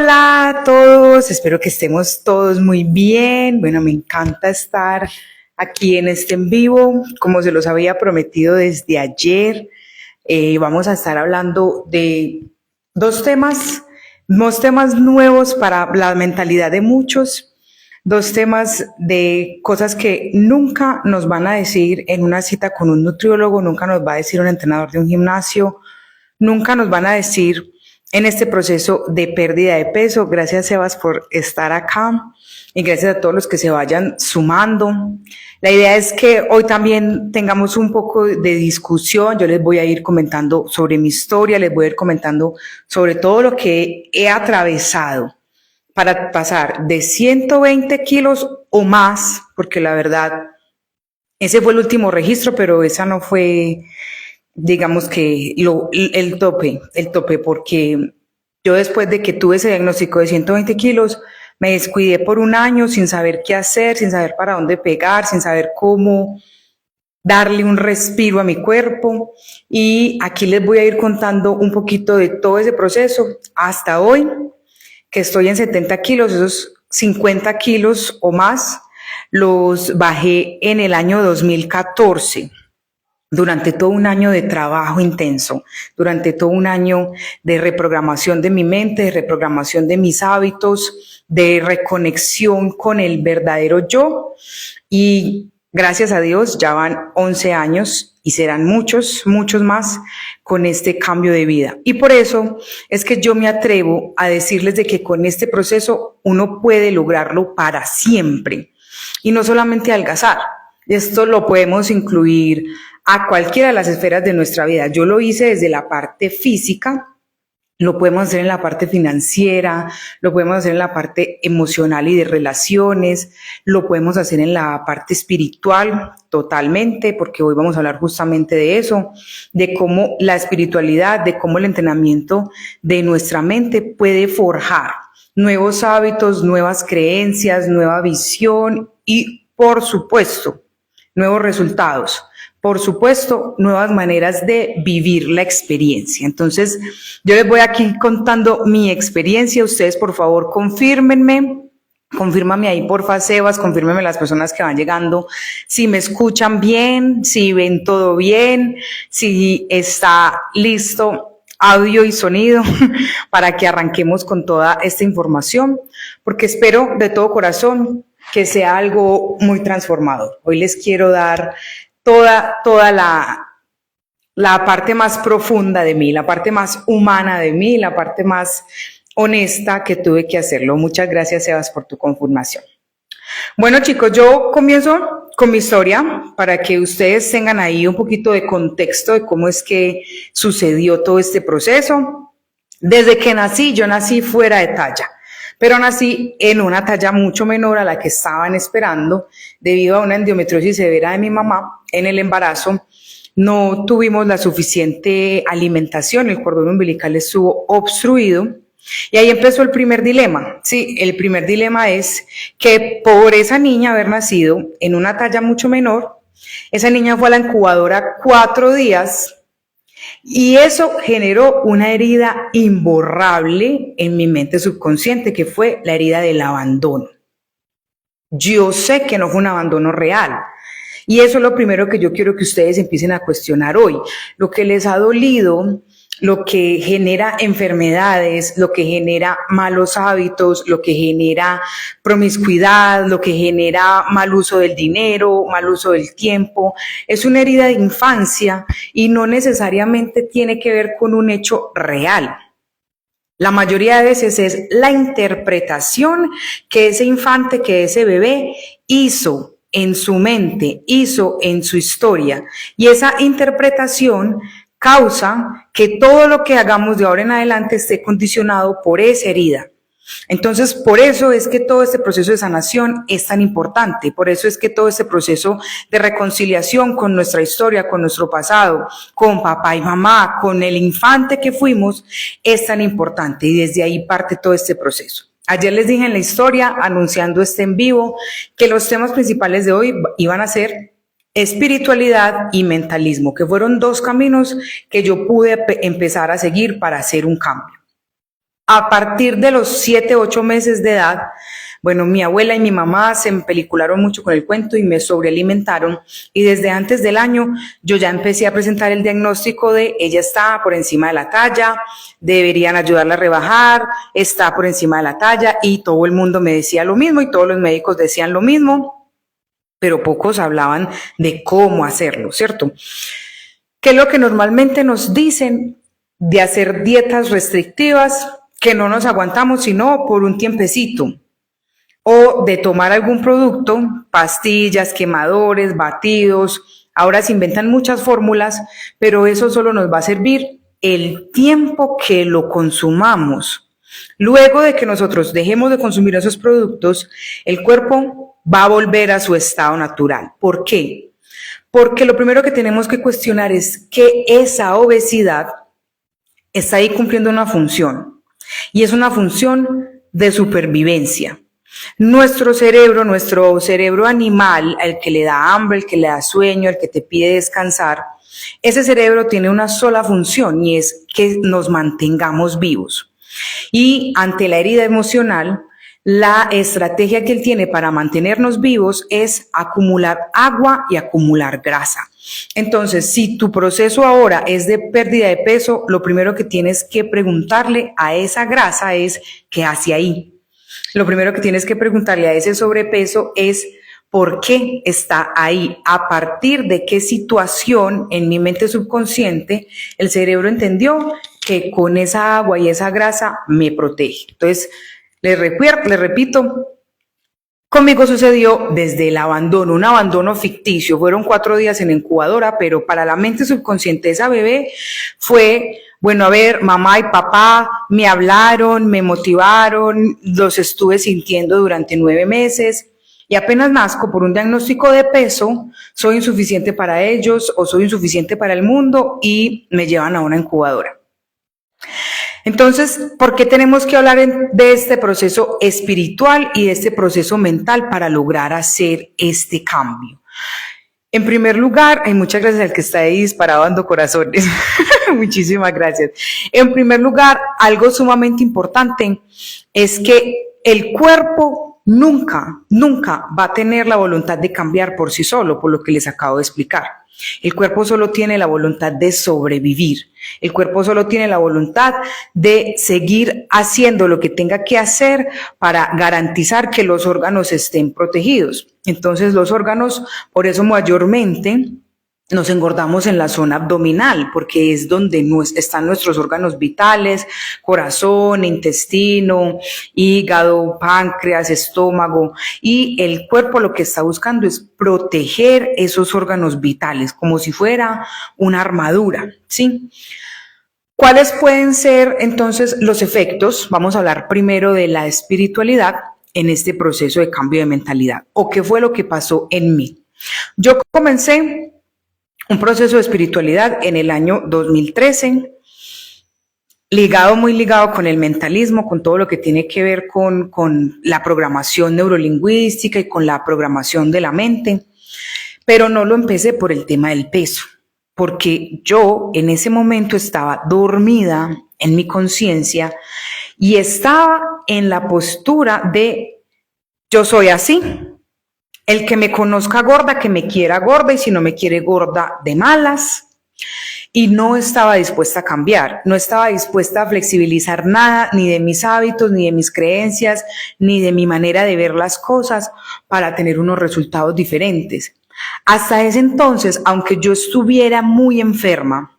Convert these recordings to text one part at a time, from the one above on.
Hola a todos, espero que estemos todos muy bien. Bueno, me encanta estar aquí en este en vivo, como se los había prometido desde ayer. Vamos a estar hablando de dos temas nuevos para la mentalidad de muchos, dos temas de cosas que nunca nos van a decir en una cita con un nutriólogo, nunca nos va a decir un entrenador de un gimnasio, nunca nos van a decir en este proceso de pérdida de peso. Gracias, Sebas, por estar acá y gracias a todos los que se vayan sumando. La idea es que hoy también tengamos un poco de discusión. Yo les voy a ir comentando sobre mi historia, les voy a ir comentando sobre todo lo que he atravesado para pasar de 120 kilos o más, porque la verdad, ese fue el último registro, pero esa no fue, digamos que el tope, porque yo después de que tuve ese diagnóstico de 120 kilos, me descuidé por un año sin saber qué hacer, sin saber para dónde pegar, sin saber cómo darle un respiro a mi cuerpo. Y aquí les voy a ir contando un poquito de todo ese proceso hasta hoy, que estoy en 70 kilos, esos 50 kilos o más los bajé en el año 2014. Durante todo un año de trabajo intenso, durante todo un año de reprogramación de mi mente, de reprogramación de mis hábitos, de reconexión con el verdadero yo. Y gracias a Dios ya van 11 años y serán muchos, muchos más con este cambio de vida. Y por eso es que yo me atrevo a decirles de que con este proceso uno puede lograrlo para siempre. Y no solamente adelgazar. Esto lo podemos incluir a cualquiera de las esferas de nuestra vida. Yo lo hice desde la parte física, lo podemos hacer en la parte financiera, lo podemos hacer en la parte emocional y de relaciones, lo podemos hacer en la parte espiritual totalmente, porque hoy vamos a hablar justamente de eso, de cómo la espiritualidad, de cómo el entrenamiento de nuestra mente puede forjar nuevos hábitos, nuevas creencias, nueva visión y, por supuesto, nuevos resultados. Por supuesto, nuevas maneras de vivir la experiencia. Entonces, yo les voy aquí contando mi experiencia. Ustedes, por favor, confírmame ahí, porfa, Sebas, confírmeme las personas que van llegando, si me escuchan bien, si ven todo bien, si está listo audio y sonido para que arranquemos con toda esta información, porque espero de todo corazón que sea algo muy transformador. Hoy les quiero dar toda la parte más profunda de mí, la parte más humana de mí, la parte más honesta que tuve que hacerlo. Muchas gracias, Sebas, por tu confirmación. Bueno, chicos, yo comienzo con mi historia para que ustedes tengan ahí un poquito de contexto de cómo es que sucedió todo este proceso. Desde que nací, yo nací fuera de talla, pero nací en una talla mucho menor a la que estaban esperando debido a una endometriosis severa de mi mamá en el embarazo. No tuvimos la suficiente alimentación, el cordón umbilical estuvo obstruido y ahí empezó el primer dilema. Sí, el primer dilema es que por esa niña haber nacido en una talla mucho menor, esa niña fue a la incubadora 4 días y eso generó una herida imborrable en mi mente subconsciente, que fue la herida del abandono. Yo sé que no fue un abandono real. Y eso es lo primero que yo quiero que ustedes empiecen a cuestionar hoy. Lo que les ha dolido, lo que genera enfermedades, lo que genera malos hábitos, lo que genera promiscuidad, lo que genera mal uso del dinero, mal uso del tiempo, es una herida de infancia y no necesariamente tiene que ver con un hecho real. La mayoría de veces es la interpretación que ese infante, que ese bebé hizo en su mente, hizo en su historia, y esa interpretación causa que todo lo que hagamos de ahora en adelante esté condicionado por esa herida. Entonces, por eso es que todo este proceso de sanación es tan importante, por eso es que todo este proceso de reconciliación con nuestra historia, con nuestro pasado, con papá y mamá, con el infante que fuimos, es tan importante y desde ahí parte todo este proceso. Ayer les dije en la historia, anunciando este en vivo, que los temas principales de hoy iban a ser espiritualidad y mentalismo, que fueron 2 caminos que yo pude empezar a seguir para hacer un cambio. A partir de los 7, 8 meses de edad, bueno, mi abuela y mi mamá se empelicularon mucho con el cuento y me sobrealimentaron, y desde antes del año yo ya empecé a presentar el diagnóstico de ella está por encima de la talla, deberían ayudarla a rebajar, está por encima de la talla, y todo el mundo me decía lo mismo y todos los médicos decían lo mismo, pero pocos hablaban de cómo hacerlo, ¿cierto? ¿Qué es lo que normalmente nos dicen? De hacer dietas restrictivas que no nos aguantamos sino por un tiempecito, o de tomar algún producto, pastillas, quemadores, batidos. Ahora se inventan muchas fórmulas, pero eso solo nos va a servir el tiempo que lo consumamos. Luego de que nosotros dejemos de consumir esos productos, el cuerpo va a volver a su estado natural. ¿Por qué? Porque lo primero que tenemos que cuestionar es que esa obesidad está ahí cumpliendo una función, y es una función de supervivencia. Nuestro cerebro animal, el que le da hambre, el que le da sueño, el que te pide descansar, ese cerebro tiene una sola función, y es que nos mantengamos vivos. Y ante la herida emocional, la estrategia que él tiene para mantenernos vivos es acumular agua y acumular grasa. Entonces, si tu proceso ahora es de pérdida de peso, lo primero que tienes que preguntarle a esa grasa es ¿qué hace ahí? Lo primero que tienes que preguntarle a ese sobrepeso es ¿por qué está ahí? ¿A partir de qué situación en mi mente subconsciente el cerebro entendió que con esa agua y esa grasa me protege? Entonces, les repito, conmigo sucedió desde el abandono, un abandono ficticio. Fueron 4 días en incubadora, pero para la mente subconsciente de esa bebé fue, bueno, a ver, mamá y papá me hablaron, me motivaron, los estuve sintiendo durante 9 meses. Y apenas nazco por un diagnóstico de peso, soy insuficiente para ellos o soy insuficiente para el mundo, y me llevan a una incubadora. Entonces, ¿por qué tenemos que hablar de este proceso espiritual y de este proceso mental para lograr hacer este cambio? En primer lugar, hay muchas gracias al que está ahí disparado dando corazones. Muchísimas gracias. En primer lugar, algo sumamente importante es que el cuerpo nunca va a tener la voluntad de cambiar por sí solo, por lo que les acabo de explicar. El cuerpo solo tiene la voluntad de sobrevivir. El cuerpo solo tiene la voluntad de seguir haciendo lo que tenga que hacer para garantizar que los órganos estén protegidos. Entonces, los órganos, por eso mayormente nos engordamos en la zona abdominal, porque es donde están nuestros órganos vitales: corazón, intestino, hígado, páncreas, estómago, y el cuerpo lo que está buscando es proteger esos órganos vitales como si fuera una armadura, ¿sí? ¿Cuáles pueden ser entonces los efectos? Vamos a hablar primero de la espiritualidad en este proceso de cambio de mentalidad, o qué fue lo que pasó en mí. Yo comencé un proceso de espiritualidad en el año 2013, muy ligado con el mentalismo, con todo lo que tiene que ver con la programación neurolingüística y con la programación de la mente, pero no lo empecé por el tema del peso, porque yo en ese momento estaba dormida en mi conciencia y estaba en la postura de yo soy así. El que me conozca gorda, que me quiera gorda, y si no me quiere gorda, de malas. Y no estaba dispuesta a cambiar, no estaba dispuesta a flexibilizar nada, ni de mis hábitos, ni de mis creencias, ni de mi manera de ver las cosas para tener unos resultados diferentes. Hasta ese entonces, aunque yo estuviera muy enferma,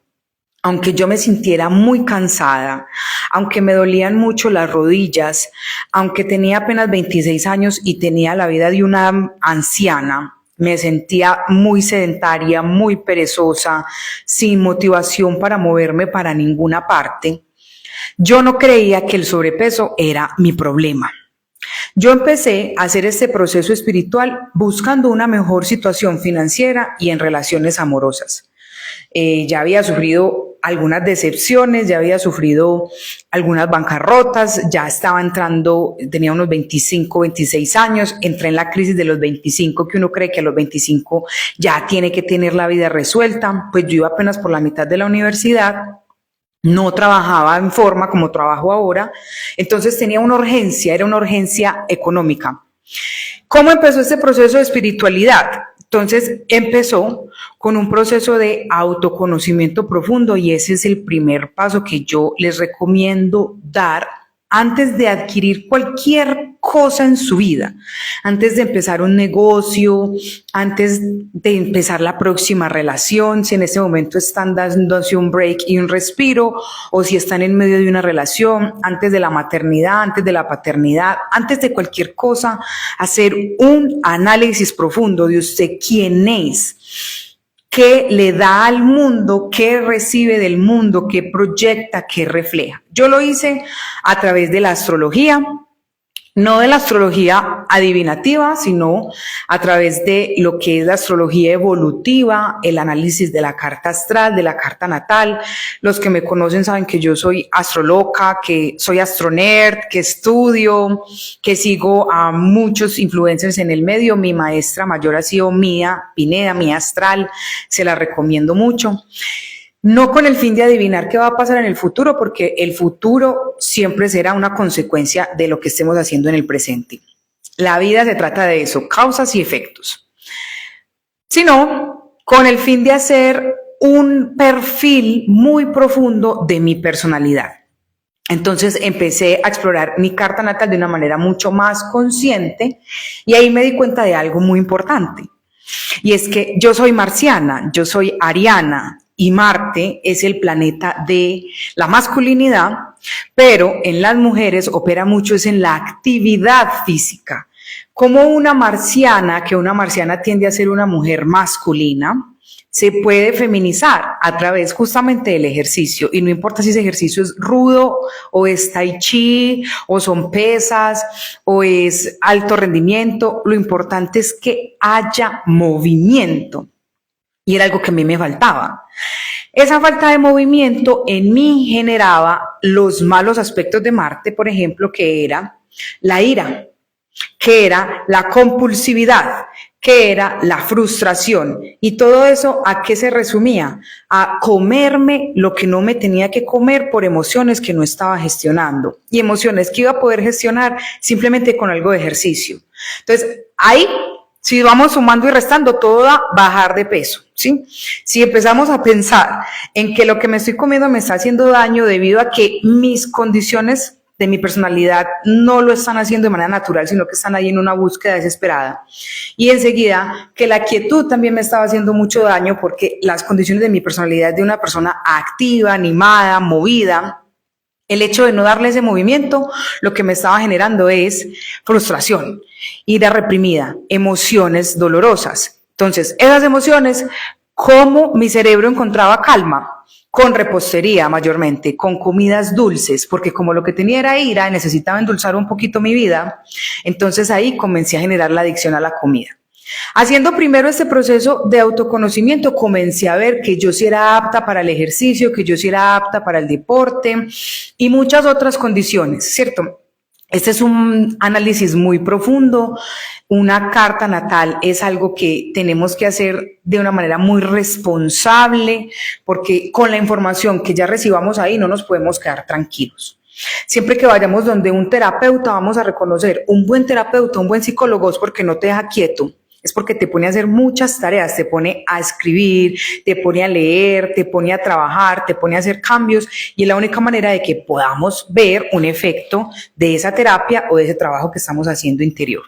aunque yo me sintiera muy cansada, aunque me dolían mucho las rodillas, aunque tenía apenas 26 años y tenía la vida de una anciana, me sentía muy sedentaria, muy perezosa, sin motivación para moverme para ninguna parte. Yo no creía que el sobrepeso era mi problema. Yo empecé a hacer este proceso espiritual buscando una mejor situación financiera y en relaciones amorosas. Ya había sufrido algunas decepciones, ya había sufrido algunas bancarrotas, ya estaba entrando, tenía unos 25, 26 años, entré en la crisis de los 25, que uno cree que a los 25 ya tiene que tener la vida resuelta. Pues yo iba apenas por la mitad de la universidad no trabajaba en forma como trabajo ahora, entonces tenía una urgencia, era una urgencia económica. ¿Cómo empezó este proceso de espiritualidad? Entonces empezó con un proceso de autoconocimiento profundo y ese es el primer paso que yo les recomiendo dar antes de adquirir cualquier cosa en su vida, antes de empezar un negocio, antes de empezar la próxima relación, si en este momento están dándose un break y un respiro, o si están en medio de una relación, antes de la maternidad, antes de la paternidad, antes de cualquier cosa, hacer un análisis profundo de usted quién es, qué le da al mundo, qué recibe del mundo, qué proyecta, qué refleja. Yo lo hice a través de la astrología, no de la astrología adivinativa, sino a través de lo que es la astrología evolutiva, el análisis de la carta astral, de la carta natal. Los que me conocen saben que yo soy astroloca, que soy astronerd, que estudio, que sigo a muchos influencers en el medio. Mi maestra mayor ha sido Mía Pineda, Mía Astral, se la recomiendo mucho. No con el fin de adivinar qué va a pasar en el futuro, porque el futuro siempre será una consecuencia de lo que estemos haciendo en el presente. La vida se trata de eso, causas y efectos. Sino con el fin de hacer un perfil muy profundo de mi personalidad. Entonces empecé a explorar mi carta natal de una manera mucho más consciente y ahí me di cuenta de algo muy importante. Y es que yo soy marciana, yo soy ariana, y Marte es el planeta de la masculinidad, pero en las mujeres opera mucho es en la actividad física. Como una marciana, que una marciana tiende a ser una mujer masculina, se puede feminizar a través justamente del ejercicio, y no importa si ese ejercicio es rudo, o es tai chi, o son pesas, o es alto rendimiento, lo importante es que haya movimiento. Y era algo que a mí me faltaba. Esa falta de movimiento en mí generaba los malos aspectos de Marte, por ejemplo, que era la ira, que era la compulsividad, que era la frustración. Y todo eso, ¿a qué se resumía? A comerme lo que no me tenía que comer por emociones que no estaba gestionando. Y emociones que iba a poder gestionar simplemente con algo de ejercicio. Entonces, ahí, si vamos sumando y restando, todo da bajar de peso, ¿sí? Si empezamos a pensar en que lo que me estoy comiendo me está haciendo daño debido a que mis condiciones de mi personalidad no lo están haciendo de manera natural, sino que están ahí en una búsqueda desesperada. Y enseguida que la quietud también me estaba haciendo mucho daño porque las condiciones de mi personalidad de una persona activa, animada, movida, el hecho de no darle ese movimiento, lo que me estaba generando es frustración, ira reprimida, emociones dolorosas. Entonces, esas emociones, ¿cómo mi cerebro encontraba calma? Con repostería mayormente, con comidas dulces, porque como lo que tenía era ira, necesitaba endulzar un poquito mi vida, entonces ahí comencé a generar la adicción a la comida. Haciendo primero este proceso de autoconocimiento, comencé a ver que yo sí era apta para el ejercicio, que yo sí era apta para el deporte y muchas otras condiciones, ¿cierto? Este es un análisis muy profundo. Una carta natal es algo que tenemos que hacer de una manera muy responsable, porque con la información que ya recibamos ahí no nos podemos quedar tranquilos. Siempre que vayamos donde un terapeuta vamos a reconocer un buen terapeuta, un buen psicólogo es porque no te deja quieto. Es porque te pone a hacer muchas tareas, te pone a escribir, te pone a leer, te pone a trabajar, te pone a hacer cambios y es la única manera de que podamos ver un efecto de esa terapia o de ese trabajo que estamos haciendo interior.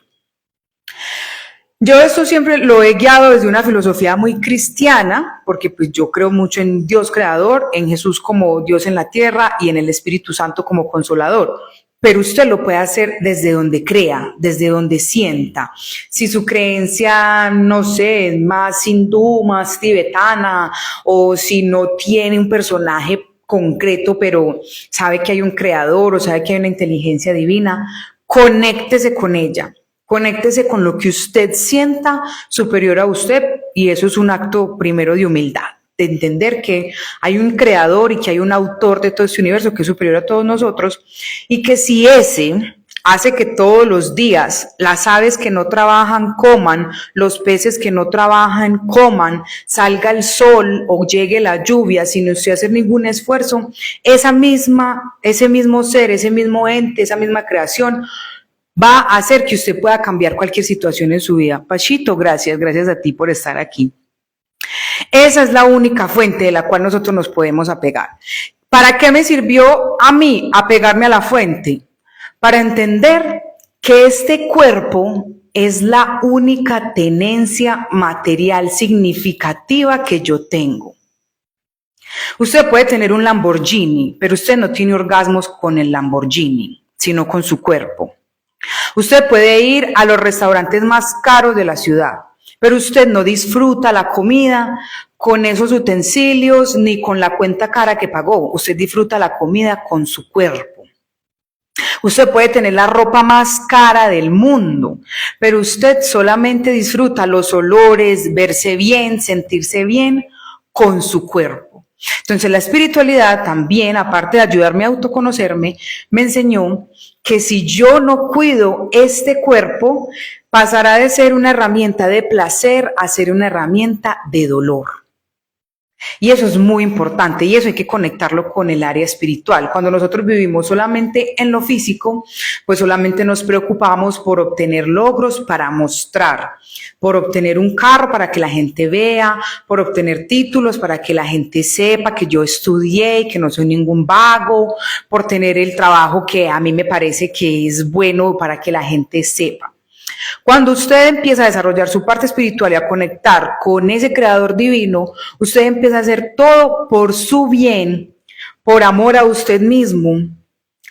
Yo esto siempre lo he guiado desde una filosofía muy cristiana, porque pues yo creo mucho en Dios creador, en Jesús como Dios en la tierra y en el Espíritu Santo como consolador. Pero usted lo puede hacer desde donde crea, desde donde sienta. Si su creencia, no sé, es más hindú, más tibetana, o si no tiene un personaje concreto, pero sabe que hay un creador o sabe que hay una inteligencia divina, conéctese con ella. Conéctese con lo que usted sienta superior a usted y eso es un acto primero de humildad. De entender que hay un creador y que hay un autor de todo este universo que es superior a todos nosotros y que si ese hace que todos los días las aves que no trabajan coman, los peces que no trabajan coman, salga el sol o llegue la lluvia sin usted hacer ningún esfuerzo, ese mismo ser, ese mismo ente, esa misma creación va a hacer que usted pueda cambiar cualquier situación en su vida. Pachito, gracias a ti por estar aquí. Esa es la única fuente de la cual nosotros nos podemos apegar. ¿Para qué me sirvió a mí apegarme a la fuente? Para entender que este cuerpo es la única tenencia material significativa que yo tengo. Usted puede tener un Lamborghini, pero usted no tiene orgasmos con el Lamborghini, sino con su cuerpo. Usted puede ir a los restaurantes más caros de la ciudad, pero usted no disfruta la comida con esos utensilios ni con la cuenta cara que pagó. Usted disfruta la comida con su cuerpo. Usted puede tener la ropa más cara del mundo, pero usted solamente disfruta los olores, verse bien, sentirse bien con su cuerpo. Entonces la espiritualidad también, aparte de ayudarme a autoconocerme, me enseñó que si yo no cuido este cuerpo, pasará de ser una herramienta de placer a ser una herramienta de dolor. Y eso es muy importante y eso hay que conectarlo con el área espiritual. Cuando nosotros vivimos solamente en lo físico, pues solamente nos preocupamos por obtener logros para mostrar, por obtener un carro para que la gente vea, por obtener títulos para que la gente sepa que yo estudié y que no soy ningún vago, por tener el trabajo que a mí me parece que es bueno para que la gente sepa. Cuando usted empieza a desarrollar su parte espiritual y a conectar con ese creador divino, usted empieza a hacer todo por su bien, por amor a usted mismo,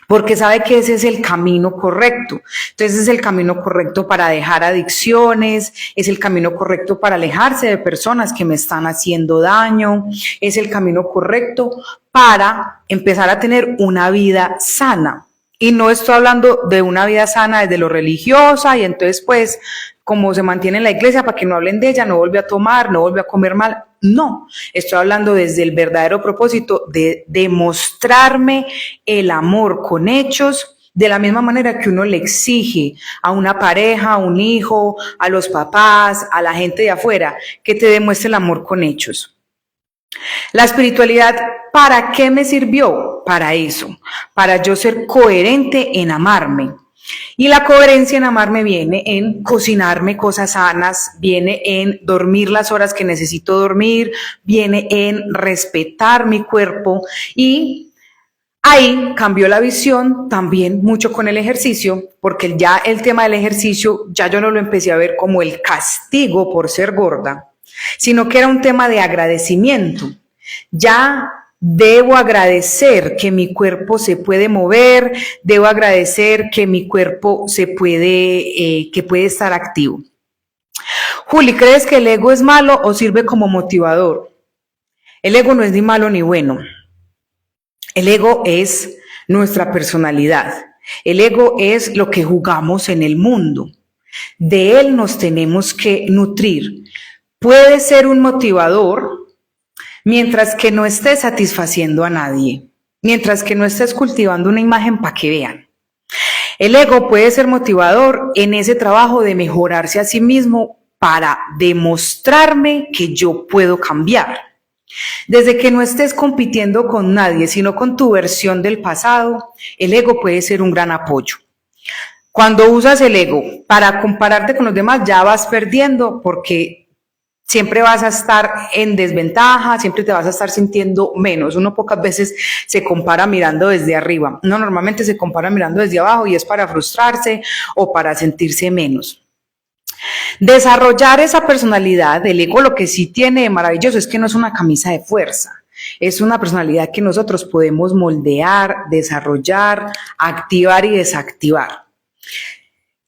porque sabe que ese es el camino correcto. Entonces es el camino correcto para dejar adicciones, es el camino correcto para alejarse de personas que me están haciendo daño, es el camino correcto para empezar a tener una vida sana. Y no estoy hablando de una vida sana desde lo religiosa y entonces pues como se mantiene en la iglesia para que no hablen de ella, no vuelve a tomar, no vuelve a comer mal. No, estoy hablando desde el verdadero propósito de demostrarme el amor con hechos, de la misma manera que uno le exige a una pareja, a un hijo, a los papás, a la gente de afuera, que te demuestre el amor con hechos. La espiritualidad, ¿para qué me sirvió? Para eso, para yo ser coherente en amarme. Y la coherencia en amarme viene en cocinarme cosas sanas, viene en dormir las horas que necesito dormir, viene en respetar mi cuerpo y ahí cambió la visión también mucho con el ejercicio, porque ya el tema del ejercicio ya yo no lo empecé a ver como el castigo por ser gorda, sino que era un tema de agradecimiento. Ya debo agradecer que mi cuerpo se puede mover, debo agradecer que mi cuerpo que puede estar activo. Juli, ¿crees que el ego es malo o sirve como motivador? El ego no es ni malo ni bueno. El ego es nuestra personalidad. El ego es lo que jugamos en el mundo. De él nos tenemos que nutrir. Puede ser un motivador mientras que no estés satisfaciendo a nadie, mientras que no estés cultivando una imagen para que vean. El ego puede ser motivador en ese trabajo de mejorarse a sí mismo para demostrarme que yo puedo cambiar. Desde que no estés compitiendo con nadie, sino con tu versión del pasado, el ego puede ser un gran apoyo. Cuando usas el ego para compararte con los demás, ya vas perdiendo porque siempre vas a estar en desventaja, siempre te vas a estar sintiendo menos. Uno pocas veces se compara mirando desde arriba. Uno normalmente se compara mirando desde abajo y es para frustrarse o para sentirse menos. Desarrollar esa personalidad, el ego lo que sí tiene de maravilloso es que no es una camisa de fuerza. Es una personalidad que nosotros podemos moldear, desarrollar, activar y desactivar.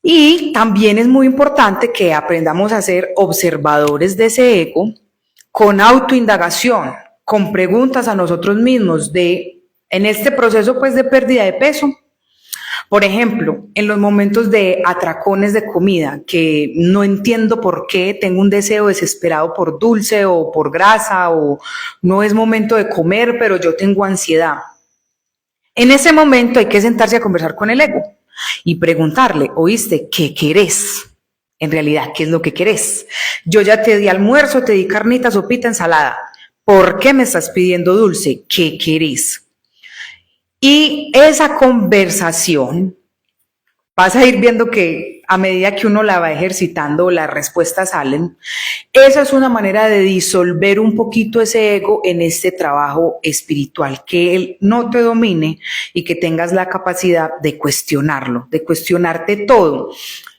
Y también es muy importante que aprendamos a ser observadores de ese ego con autoindagación, con preguntas a nosotros mismos en este proceso pues de pérdida de peso. Por ejemplo, en los momentos de atracones de comida, que no entiendo por qué tengo un deseo desesperado por dulce o por grasa o no es momento de comer, pero yo tengo ansiedad. En ese momento hay que sentarse a conversar con el ego. y preguntarle, oíste, ¿qué querés? En realidad, ¿qué es lo que querés? Yo ya te di almuerzo, te di carnita, sopita, ensalada. ¿Por qué me estás pidiendo dulce? ¿Qué querés? Y esa conversación, vas a ir viendo que a medida que uno la va ejercitando, las respuestas salen. Esa es una manera de disolver un poquito ese ego en este trabajo espiritual, que él no te domine y que tengas la capacidad de cuestionarlo, de cuestionarte todo.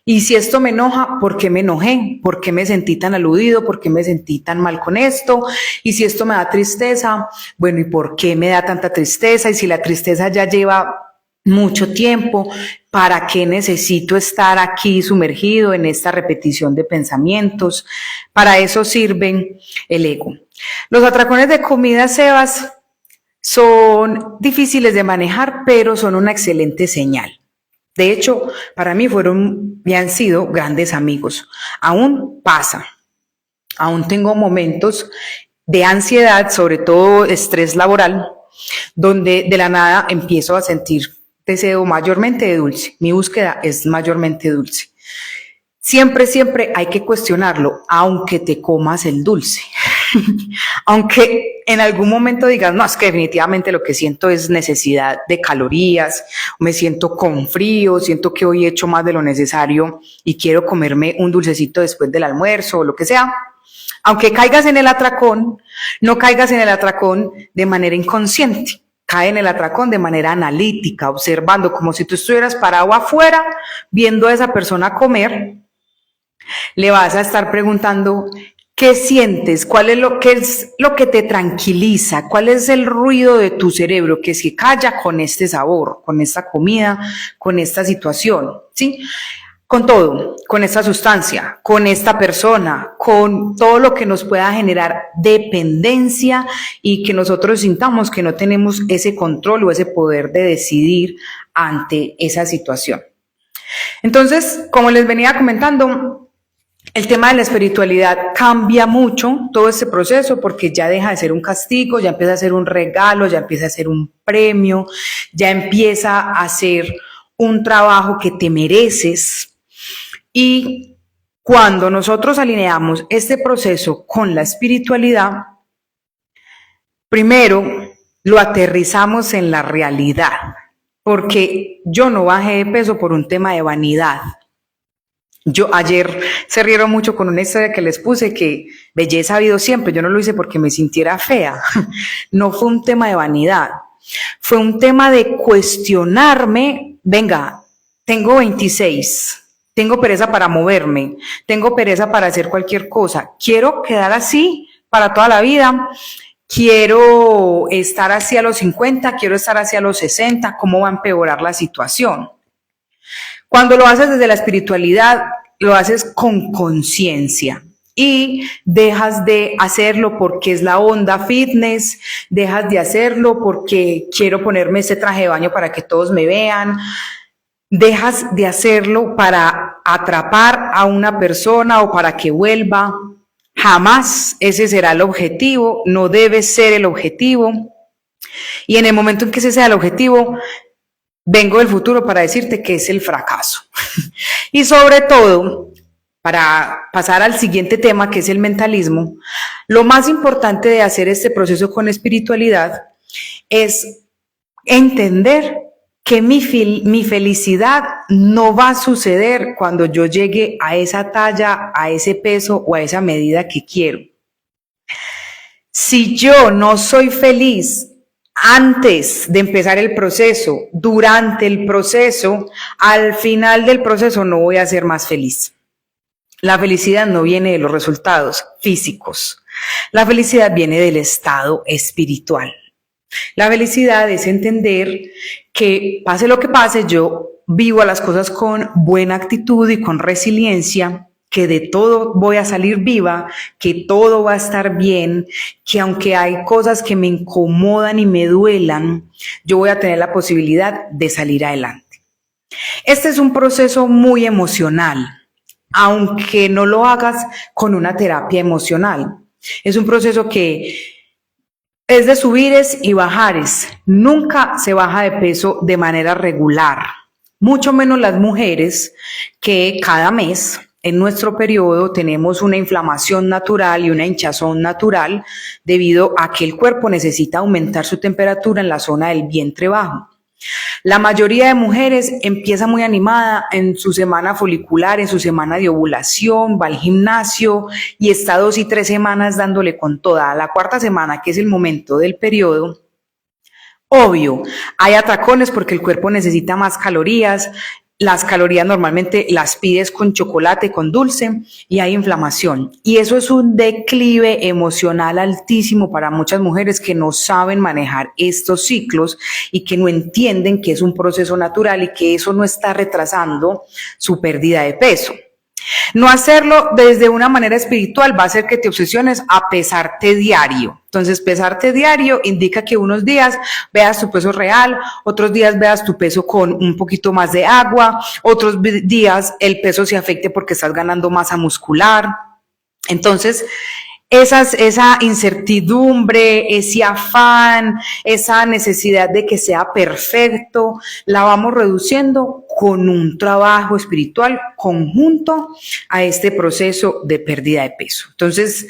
Y si esto me enoja, ¿por qué me enojé? ¿Por qué me sentí tan aludido? ¿Por qué me sentí tan mal con esto? Y si esto me da tristeza, bueno, ¿y por qué me da tanta tristeza? Y si la tristeza ya lleva mucho tiempo, ¿para qué necesito estar aquí sumergido en esta repetición de pensamientos? Para eso sirven el ego. Los atracones de comida, Sebas, son difíciles de manejar, pero son una excelente señal. De hecho, para mí fueron y han sido grandes amigos. Aún pasa, aún tengo momentos de ansiedad, sobre todo estrés laboral, donde de la nada empiezo a sentir deseo mayormente de dulce. Mi búsqueda es mayormente dulce. Siempre, siempre hay que cuestionarlo, aunque te comas el dulce. Aunque en algún momento digas, no, es que definitivamente lo que siento es necesidad de calorías, me siento con frío, siento que hoy he hecho más de lo necesario y quiero comerme un dulcecito después del almuerzo o lo que sea. Aunque caigas en el atracón, no caigas en el atracón de manera inconsciente. Cae en el atracón de manera analítica, observando como si tú estuvieras parado afuera viendo a esa persona comer. Le vas a estar preguntando, ¿qué sientes? ¿Qué es lo que te tranquiliza? ¿Cuál es el ruido de tu cerebro que se calla con este sabor, con esta comida, con esta situación? ¿Sí? Con todo, con esta sustancia, con esta persona, con todo lo que nos pueda generar dependencia y que nosotros sintamos que no tenemos ese control o ese poder de decidir ante esa situación. Entonces, como les venía comentando, el tema de la espiritualidad cambia mucho todo este proceso porque ya deja de ser un castigo, ya empieza a ser un regalo, ya empieza a ser un premio, ya empieza a ser un trabajo que te mereces. Y cuando nosotros alineamos este proceso con la espiritualidad, primero lo aterrizamos en la realidad, porque yo no bajé de peso por un tema de vanidad. Yo ayer se rieron mucho con una historia que les puse que belleza ha habido siempre. Yo no lo hice porque me sintiera fea. No fue un tema de vanidad. Fue un tema de cuestionarme. Venga, tengo 26. Tengo pereza para moverme. Tengo pereza para hacer cualquier cosa. Quiero quedar así para toda la vida. Quiero estar así a los 50. Quiero estar así a los 60. ¿Cómo va a empeorar la situación? Cuando lo haces desde la espiritualidad, lo haces con conciencia y dejas de hacerlo porque es la onda fitness, dejas de hacerlo porque quiero ponerme este traje de baño para que todos me vean, dejas de hacerlo para atrapar a una persona o para que vuelva. Jamás ese será el objetivo, no debe ser el objetivo. Y en el momento en que ese sea el objetivo, vengo del futuro para decirte que es el fracaso. Y sobre todo, para pasar al siguiente tema, que es el mentalismo, lo más importante de hacer este proceso con espiritualidad es entender que mi felicidad no va a suceder cuando yo llegue a esa talla, a ese peso o a esa medida que quiero. Si yo no soy feliz antes de empezar el proceso, durante el proceso, al final del proceso no voy a ser más feliz. La felicidad no viene de los resultados físicos. La felicidad viene del estado espiritual. La felicidad es entender que pase lo que pase, yo vivo a las cosas con buena actitud y con resiliencia, que de todo voy a salir viva, que todo va a estar bien, que aunque hay cosas que me incomodan y me duelan, yo voy a tener la posibilidad de salir adelante. Este es un proceso muy emocional, aunque no lo hagas con una terapia emocional. Es un proceso que es de subires y bajares. Nunca se baja de peso de manera regular. mucho menos las mujeres que cada mes en nuestro periodo tenemos una inflamación natural y una hinchazón natural debido a que el cuerpo necesita aumentar su temperatura en la zona del vientre bajo. La mayoría de mujeres empieza muy animada en su semana folicular, en su semana de ovulación, va al gimnasio y está 2 y 3 semanas dándole con toda. A la cuarta semana, que es el momento del periodo, obvio, hay atracones porque el cuerpo necesita más calorías. Las calorías normalmente las pides con chocolate, con dulce, y hay inflamación. Y eso es un declive emocional altísimo para muchas mujeres que no saben manejar estos ciclos y que no entienden que es un proceso natural y que eso no está retrasando su pérdida de peso. No hacerlo desde una manera espiritual va a hacer que te obsesiones a pesarte diario. Entonces, pesarte diario indica que unos días veas tu peso real, otros días veas tu peso con un poquito más de agua, otros días el peso se afecte porque estás ganando masa muscular. Entonces, esa incertidumbre, ese afán, esa necesidad de que sea perfecto, la vamos reduciendo con un trabajo espiritual conjunto a este proceso de pérdida de peso. Entonces,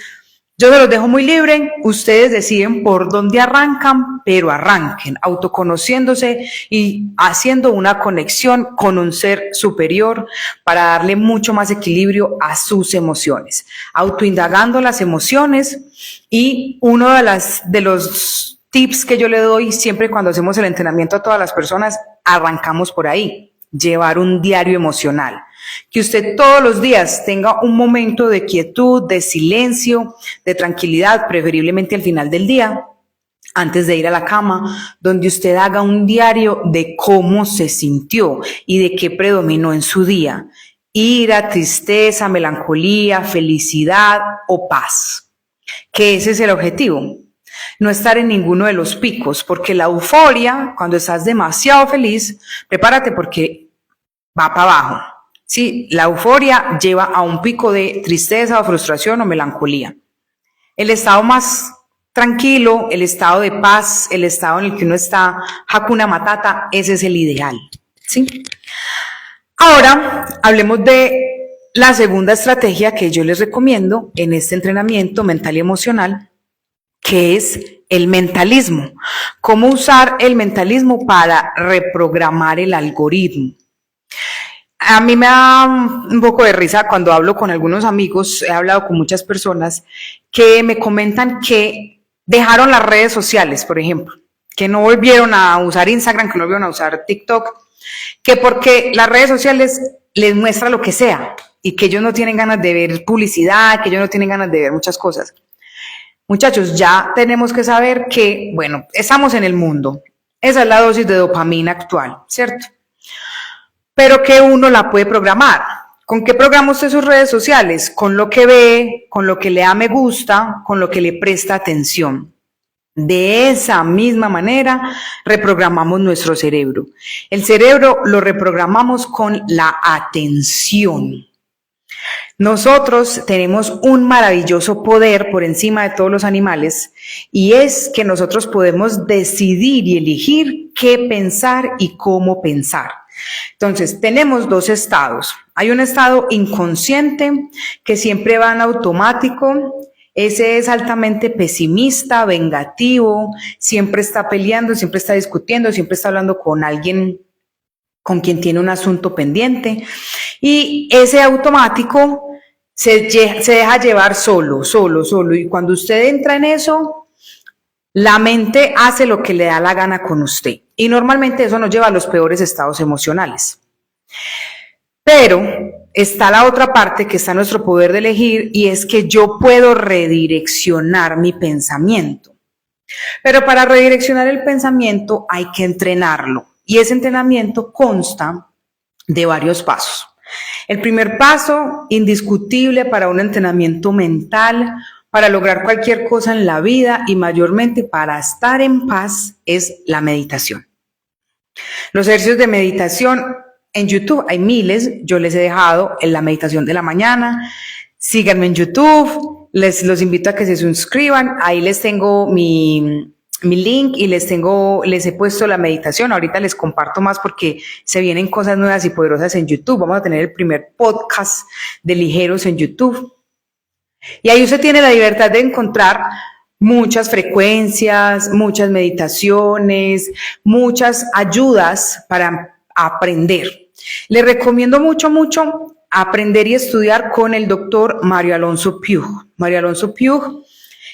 yo se los dejo muy libre, ustedes deciden por dónde arrancan, pero arranquen autoconociéndose y haciendo una conexión con un ser superior para darle mucho más equilibrio a sus emociones, autoindagando las emociones. Y uno de los tips que yo le doy siempre cuando hacemos el entrenamiento a todas las personas, arrancamos por ahí, llevar un diario emocional. Que usted todos los días tenga un momento de quietud, de silencio, de tranquilidad, preferiblemente al final del día, antes de ir a la cama, donde usted haga un diario de cómo se sintió y de qué predominó en su día. Ira, tristeza, melancolía, felicidad o paz. Que ese es el objetivo. No estar en ninguno de los picos, porque la euforia, cuando estás demasiado feliz, prepárate porque va para abajo. Sí, la euforia lleva a un pico de tristeza o frustración o melancolía. El estado más tranquilo, el estado de paz, el estado en el que uno está Hakuna Matata, ese es el ideal. ¿Sí? Ahora hablemos de la segunda estrategia que yo les recomiendo en este entrenamiento mental y emocional, que es el mentalismo. ¿Cómo usar el mentalismo para reprogramar el algoritmo? A mí me da un poco de risa cuando hablo con algunos amigos, he hablado con muchas personas que me comentan que dejaron las redes sociales, por ejemplo, que no volvieron a usar Instagram, que no volvieron a usar TikTok, que porque las redes sociales les muestra lo que sea y que ellos no tienen ganas de ver publicidad, que ellos no tienen ganas de ver muchas cosas. Muchachos, ya tenemos que saber que, bueno, estamos en el mundo, esa es la dosis de dopamina actual, ¿cierto? Pero que uno la puede programar. ¿Con qué programa usted sus redes sociales? Con lo que ve, con lo que le da me gusta, con lo que le presta atención. De esa misma manera reprogramamos nuestro cerebro. El cerebro lo reprogramamos con la atención. Nosotros tenemos un maravilloso poder por encima de todos los animales y es que nosotros podemos decidir y elegir qué pensar y cómo pensar. Entonces, tenemos dos estados. Hay un estado inconsciente que siempre va en automático. Ese es altamente pesimista, vengativo, siempre está peleando, siempre está discutiendo, siempre está hablando con alguien con quien tiene un asunto pendiente. Y ese automático se deja llevar solo. Y cuando usted entra en eso, la mente hace lo que le da la gana con usted. Y normalmente eso nos lleva a los peores estados emocionales. Pero está la otra parte que está en nuestro poder de elegir y es que yo puedo redireccionar mi pensamiento. Pero para redireccionar el pensamiento hay que entrenarlo. Y ese entrenamiento consta de varios pasos. El primer paso, indiscutible para un entrenamiento mental, para lograr cualquier cosa en la vida y mayormente para estar en paz, es la meditación. Los ejercicios de meditación en YouTube hay miles, yo les he dejado en la meditación de la mañana. Síganme en YouTube, los invito a que se suscriban, ahí les tengo mi mi link y les he puesto la meditación. Ahorita les comparto más porque se vienen cosas nuevas y poderosas en YouTube. Vamos a tener el primer podcast de ligeros en YouTube. Y ahí usted tiene la libertad de encontrar muchas frecuencias, muchas meditaciones, muchas ayudas para aprender. Le recomiendo mucho aprender y estudiar con el doctor Mario Alonso Puig. Mario Alonso Puig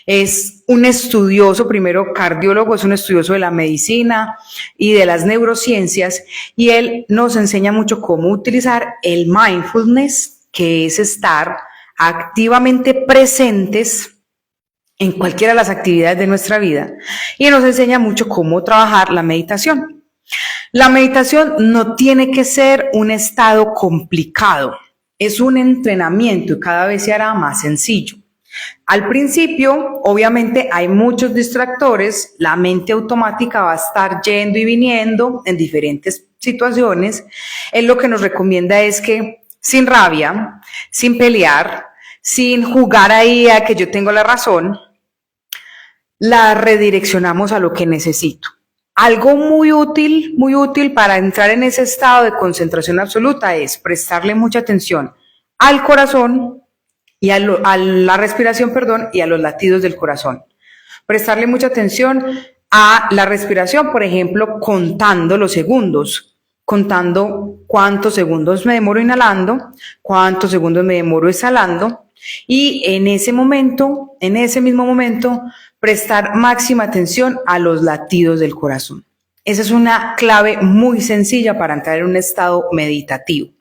es un estudioso, primero cardiólogo, es un estudioso de la medicina y de las neurociencias, y él nos enseña mucho cómo utilizar el mindfulness, que es estar activamente presentes en cualquiera de las actividades de nuestra vida, y nos enseña mucho cómo trabajar la meditación. La meditación no tiene que ser un estado complicado, es un entrenamiento y cada vez se hará más sencillo. Al principio, obviamente, hay muchos distractores, la mente automática va a estar yendo y viniendo en diferentes situaciones. Él lo que nos recomienda es que sin rabia, sin pelear, sin jugar ahí a que yo tengo la razón, la redireccionamos a lo que necesito. Algo muy útil para entrar en ese estado de concentración absoluta es prestarle mucha atención al corazón y a la respiración, y a los latidos del corazón. Prestarle mucha atención a la respiración, por ejemplo, contando los segundos, contando cuántos segundos me demoro inhalando, cuántos segundos me demoro exhalando, y en ese mismo momento, prestar máxima atención a los latidos del corazón. Esa es una clave muy sencilla para entrar en un estado meditativo.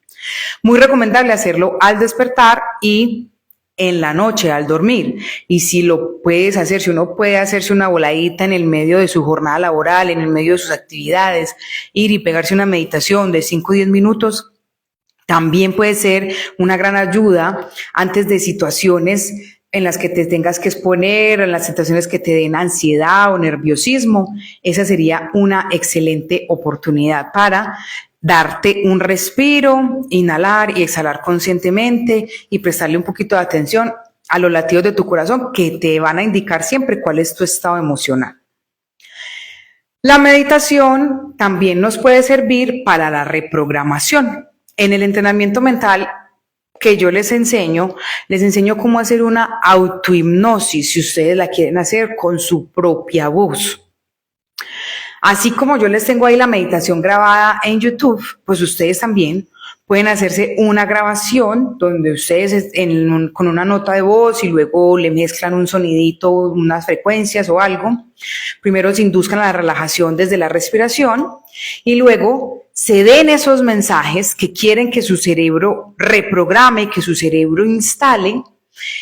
Muy recomendable hacerlo al despertar y en la noche al dormir. Y si lo puedes hacer, si uno puede hacerse una voladita en el medio de su jornada laboral, en el medio de sus actividades, ir y pegarse una meditación de 5 o 10 minutos, también puede ser una gran ayuda antes de situaciones en las que te tengas que exponer, en las situaciones que te den ansiedad o nerviosismo. Esa sería una excelente oportunidad para darte un respiro, inhalar y exhalar conscientemente y prestarle un poquito de atención a los latidos de tu corazón, que te van a indicar siempre cuál es tu estado emocional. La meditación también nos puede servir para la reprogramación. En el entrenamiento mental que yo les enseño cómo hacer una autohipnosis, si ustedes la quieren hacer con su propia voz. Así como yo les tengo ahí la meditación grabada en YouTube, pues ustedes también pueden hacerse una grabación donde ustedes con una nota de voz y luego le mezclan un sonidito, unas frecuencias o algo. Primero se induzcan a la relajación desde la respiración y luego se den esos mensajes que quieren que su cerebro reprograme, que su cerebro instale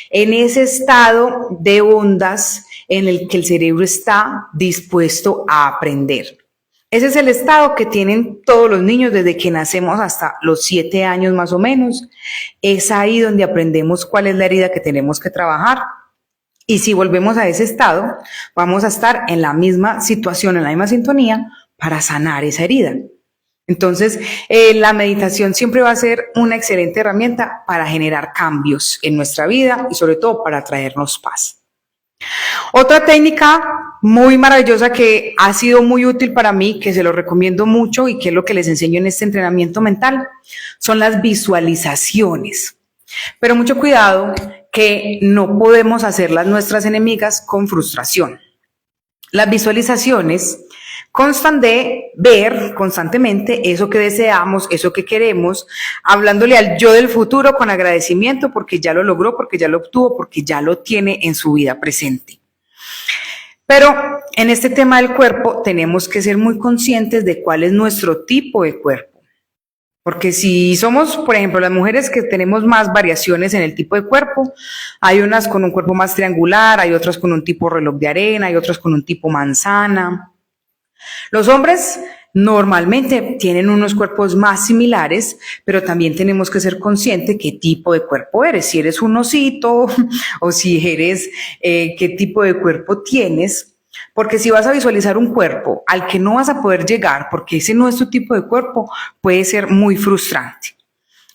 en ese estado de ondas en el que el cerebro está dispuesto a aprender. Ese es el estado que tienen todos los niños desde que nacemos hasta los 7 años más o menos. Es ahí donde aprendemos cuál es la herida que tenemos que trabajar. Y si volvemos a ese estado, vamos a estar en la misma situación, en la misma sintonía para sanar esa herida. Entonces, la meditación siempre va a ser una excelente herramienta para generar cambios en nuestra vida y sobre todo para traernos paz. Otra técnica muy maravillosa que ha sido muy útil para mí, que se lo recomiendo mucho y que es lo que les enseño en este entrenamiento mental, son las visualizaciones. Pero mucho cuidado, que no podemos hacerlas nuestras enemigas con frustración. Las visualizaciones constan de ver constantemente eso que deseamos, eso que queremos, hablándole al yo del futuro con agradecimiento porque ya lo logró, porque ya lo obtuvo, porque ya lo tiene en su vida presente. Pero en este tema del cuerpo tenemos que ser muy conscientes de cuál es nuestro tipo de cuerpo. Porque si somos, por ejemplo, las mujeres que tenemos más variaciones en el tipo de cuerpo, hay unas con un cuerpo más triangular, hay otras con un tipo reloj de arena, hay otras con un tipo manzana. Los hombres normalmente tienen unos cuerpos más similares, pero también tenemos que ser conscientes qué tipo de cuerpo eres. Si eres un osito o si eres qué tipo de cuerpo tienes. Porque si vas a visualizar un cuerpo al que no vas a poder llegar, porque ese no es tu tipo de cuerpo, puede ser muy frustrante.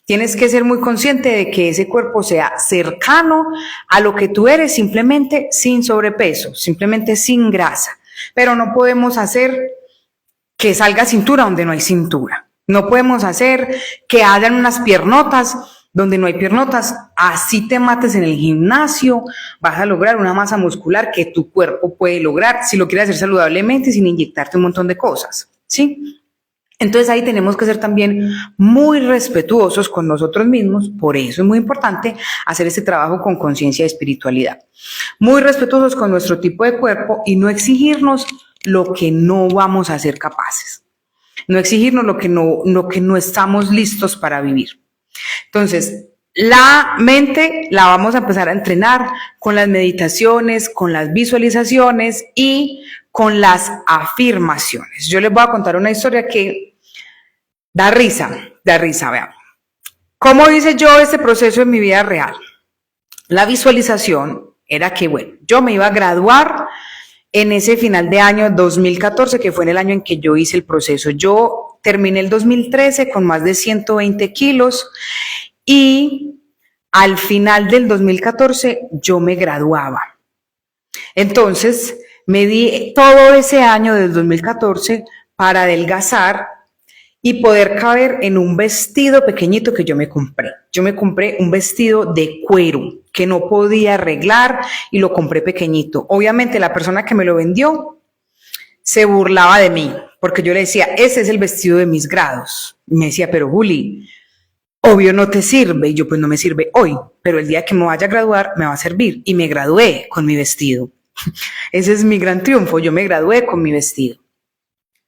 Tienes que ser muy consciente de que ese cuerpo sea cercano a lo que tú eres, simplemente sin sobrepeso, simplemente sin grasa. pero no podemos hacer que salga cintura donde no hay cintura. No podemos hacer que hayan unas piernotas donde no hay piernotas. Así te mates en el gimnasio, vas a lograr una masa muscular que tu cuerpo puede lograr si lo quieres hacer saludablemente sin inyectarte un montón de cosas, ¿sí? Entonces ahí tenemos que ser también muy respetuosos con nosotros mismos, por eso es muy importante hacer este trabajo con conciencia y espiritualidad. Muy respetuosos con nuestro tipo de cuerpo y no exigirnos lo que no vamos a ser capaces, no exigirnos lo que no estamos listos para vivir. Entonces, la mente la vamos a empezar a entrenar con las meditaciones, con las visualizaciones y con las afirmaciones. Yo les voy a contar una historia que da risa, vean. ¿Cómo hice yo este proceso en mi vida real? La visualización era que, bueno, yo me iba a graduar en ese final de año 2014, que fue en el año en que yo hice el proceso. Yo terminé el 2013 con más de 120 kilos y al final del 2014 yo me graduaba. Entonces, me di todo ese año del 2014 para adelgazar y poder caber en un vestido pequeñito que yo me compré. Yo me compré un vestido de cuero que no podía arreglar y lo compré pequeñito. Obviamente la persona que me lo vendió se burlaba de mí porque yo le decía, ese es el vestido de mis grados. Y me decía, pero Juli, obvio no te sirve. Y yo, pues no me sirve hoy, pero el día que me vaya a graduar me va a servir. Y me gradué con mi vestido. Ese es mi gran triunfo, yo me gradué con mi vestido.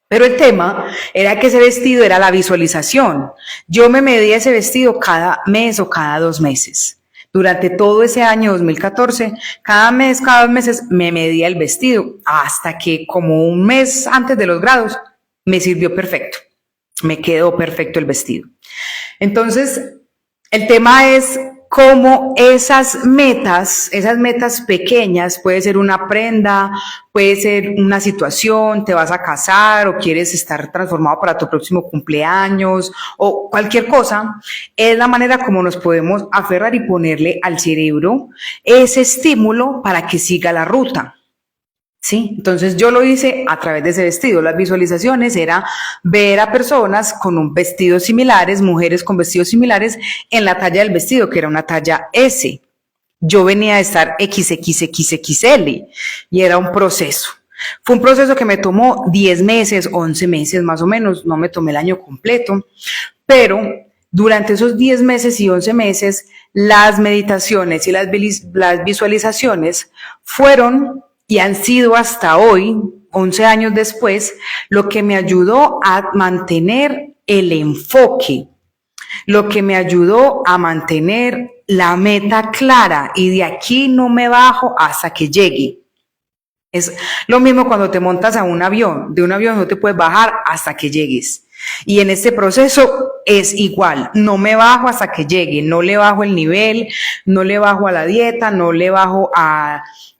Pero el tema era que ese vestido era la visualización. Yo me medía ese vestido cada mes o cada 2 meses. Durante todo ese año 2014, cada mes, cada 2 meses me medía el vestido hasta que como un mes antes de los grados me sirvió perfecto. Me quedó perfecto el vestido. Entonces, el tema es cómo esas metas pequeñas, puede ser una prenda, puede ser una situación, te vas a casar o quieres estar transformado para tu próximo cumpleaños o cualquier cosa, es la manera como nos podemos aferrar y ponerle al cerebro ese estímulo para que siga la ruta. Sí, entonces yo lo hice a través de ese vestido. Las visualizaciones era ver a personas con un vestido similares, mujeres con vestidos similares en la talla del vestido, que era una talla S. Yo venía de estar XXXXL y era un proceso. Fue un proceso que me tomó 10 meses, 11 meses más o menos, no me tomé el año completo, pero durante esos 10 meses y 11 meses, las meditaciones y las visualizaciones fueron y han sido hasta hoy, 11 años después, lo que me ayudó a mantener el enfoque, lo que me ayudó a mantener la meta clara y de aquí no me bajo hasta que llegue. Es lo mismo cuando te montas a un avión, de un avión no te puedes bajar hasta que llegues. Y en este proceso es igual, no me bajo hasta que llegue, no le bajo el nivel, no le bajo a la dieta, no le bajo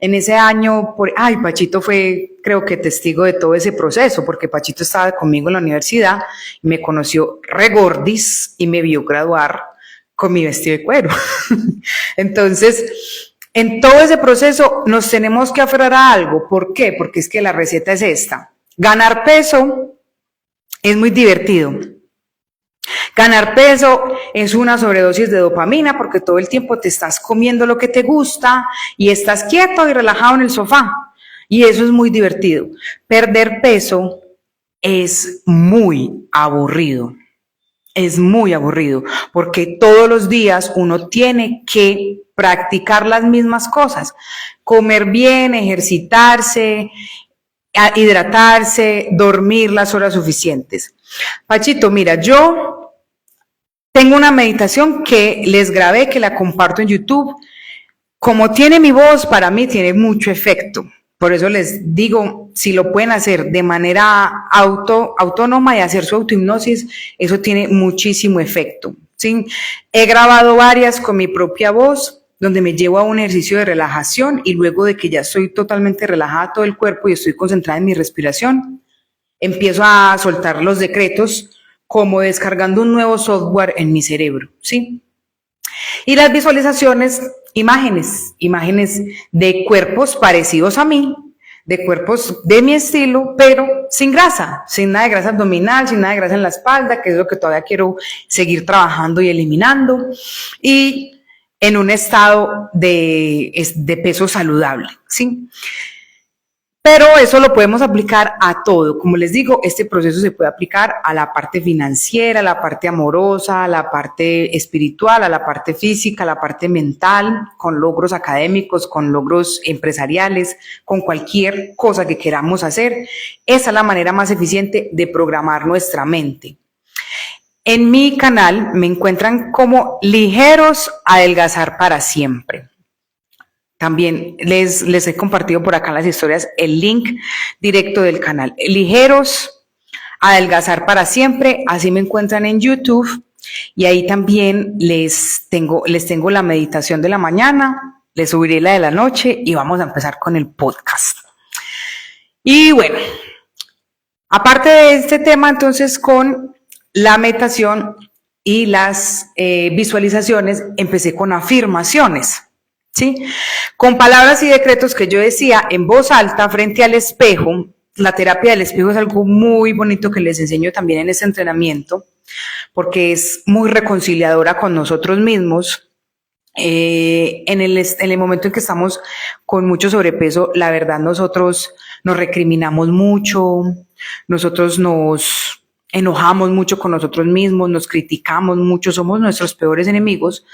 en ese año, Pachito fue creo que testigo de todo ese proceso, porque Pachito estaba conmigo en la universidad y me conoció regordis y me vio graduar con mi vestido de cuero. Entonces, en todo ese proceso nos tenemos que aferrar a algo. ¿Por qué? Porque es que la receta es esta. Ganar peso es muy divertido. Ganar peso es una sobredosis de dopamina porque todo el tiempo te estás comiendo lo que te gusta y estás quieto y relajado en el sofá. Y eso es muy divertido. Perder peso es muy aburrido. Es muy aburrido porque todos los días uno tiene que practicar las mismas cosas. Comer bien, ejercitarse, hidratarse, dormir las horas suficientes. Pachito, mira, yo tengo una meditación que les grabé, que la comparto en YouTube. Como tiene mi voz, para mí tiene mucho efecto. Por eso les digo, si lo pueden hacer de manera autónoma y hacer su autohipnosis, eso tiene muchísimo efecto, ¿sí? He grabado varias con mi propia voz, donde me llevo a un ejercicio de relajación y luego de que ya estoy totalmente relajada todo el cuerpo y estoy concentrada en mi respiración, empiezo a soltar los decretos como descargando un nuevo software en mi cerebro, ¿sí? Y las visualizaciones, imágenes de cuerpos parecidos a mí, de cuerpos de mi estilo, pero sin grasa, sin nada de grasa abdominal, sin nada de grasa en la espalda, que es lo que todavía quiero seguir trabajando y eliminando, y en un estado de peso saludable, ¿sí? Pero eso lo podemos aplicar a todo. Como les digo, este proceso se puede aplicar a la parte financiera, a la parte amorosa, a la parte espiritual, a la parte física, a la parte mental, con logros académicos, con logros empresariales, con cualquier cosa que queramos hacer. Esa es la manera más eficiente de programar nuestra mente. En mi canal me encuentran como Ligeros Adelgazar para Siempre. También les he compartido por acá en las historias el link directo del canal. Ligeros Adelgazar para Siempre, así me encuentran en YouTube. Y ahí también les tengo la meditación de la mañana, les subiré la de la noche y vamos a empezar con el podcast. Y bueno, aparte de este tema, entonces con la meditación y las visualizaciones, empecé con afirmaciones. ¿Sí? Con palabras y decretos que yo decía en voz alta frente al espejo. La terapia del espejo es algo muy bonito que les enseño también en este entrenamiento, porque es muy reconciliadora con nosotros mismos. En el momento en que estamos con mucho sobrepeso, la verdad nosotros nos recriminamos mucho, nosotros nos enojamos mucho con nosotros mismos, nos criticamos mucho, somos nuestros peores enemigos,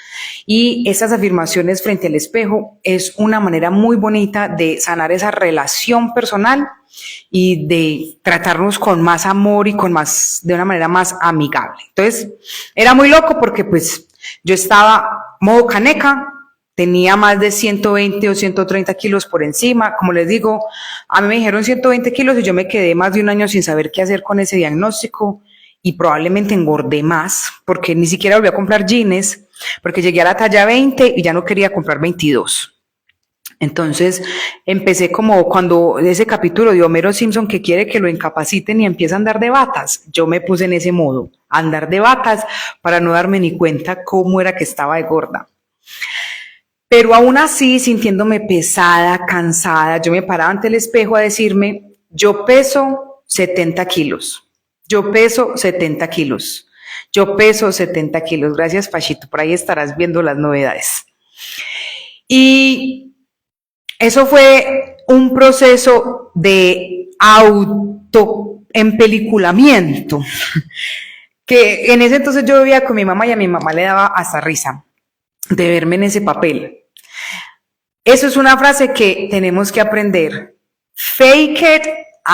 y esas afirmaciones frente al espejo es una manera muy bonita de sanar esa relación personal y de tratarnos con más amor y de una manera más amigable. Entonces, era muy loco porque pues yo estaba modo caneca, tenía más de 120 o 130 kilos por encima. Como les digo, a mí me dijeron 120 kilos y yo me quedé más de un año sin saber qué hacer con ese diagnóstico y probablemente engordé más porque ni siquiera volví a comprar jeans porque llegué a la talla 20 y ya no quería comprar 22. Entonces empecé como cuando ese capítulo de Homero Simpson que quiere que lo incapaciten y empieza a andar de batas. Yo me puse en ese modo, a andar de batas para no darme ni cuenta cómo era que estaba de gorda. Pero aún así, sintiéndome pesada, cansada, yo me paraba ante el espejo a decirme, yo peso 70 kilos, yo peso 70 kilos, yo peso 70 kilos. Gracias, Pachito, por ahí estarás viendo las novedades. Y eso fue un proceso de autoempeliculamiento, que en ese entonces yo vivía con mi mamá y a mi mamá le daba hasta risa de verme en ese papel. Eso es una frase que tenemos que aprender. Fake it